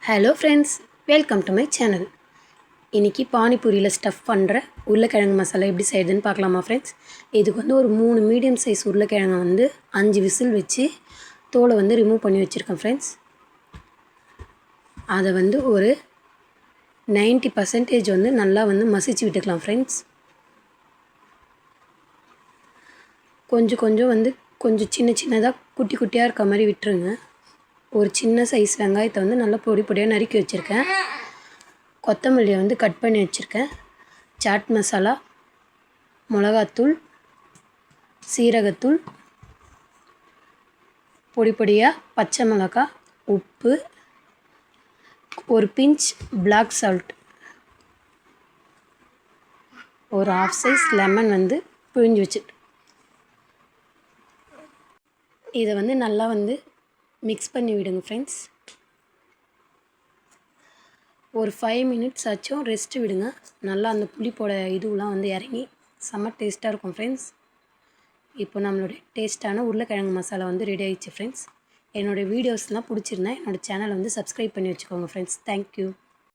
Hello friends, welcome to my channel. இன்றைக்கி பானிபூரியில் stuff பண்ணுற உருளைக்கிழங்கு மசாலா எப்படி செய்யுதுன்னு பார்க்கலாமா ஃப்ரெண்ட்ஸ். இதுக்கு வந்து ஒரு 3 மீடியம் சைஸ் உருளைக்கிழங்கை வந்து 5 விசில் வச்சு தோலை வந்து ரிமூவ் பண்ணி வச்சுருக்கேன் ஃப்ரெண்ட்ஸ். அதை வந்து ஒரு 90% வந்து நல்லா வந்து மசிச்சு விட்டுக்கலாம் ஃப்ரெண்ட்ஸ். கொஞ்சம் சின்னதாக குட்டி குட்டியாக இருக்க மாதிரி விட்டுருங்க. ஒரு சின்ன சைஸ் வெங்காயத்தை வந்து நல்லா பொடியாக நறுக்கி வச்சுருக்கேன். கொத்தமல்லியை வந்து கட் பண்ணி வச்சுருக்கேன். சாட் மசாலா, மிளகாத்தூள், சீரகத்தூள், பொடியாக பச்சை மிளகாய், உப்பு, ஒரு பிஞ்ச் பிளாக் சால்ட், ஒரு ½ சைஸ் லெமன் வந்து பிழிஞ்சு வச்சுட்டு இதை வந்து நல்லா வந்து மிக்ஸ் பண்ணி விடுங்க ஃப்ரெண்ட்ஸ். ஒரு 5 மினிட்ஸ் ஆச்சும் ரெஸ்ட்டு விடுங்க. நல்லா அந்த புளிப்போட இதுவெலாம் வந்து இறங்கி செம்ம டேஸ்ட்டாக இருக்கும் ஃப்ரெண்ட்ஸ். இப்போ நம்மளுடைய டேஸ்ட்டான உருளைக்கிழங்கு மசாலா வந்து ரெடி ஆகிடுச்சு ஃப்ரெண்ட்ஸ். என்னோடய வீடியோஸ்லாம் பிடிச்சிருந்தா என்னோடய சேனலை வந்து சப்ஸ்கிரைப் பண்ணி வச்சுக்கோங்க ஃப்ரெண்ட்ஸ். தேங்க்யூ.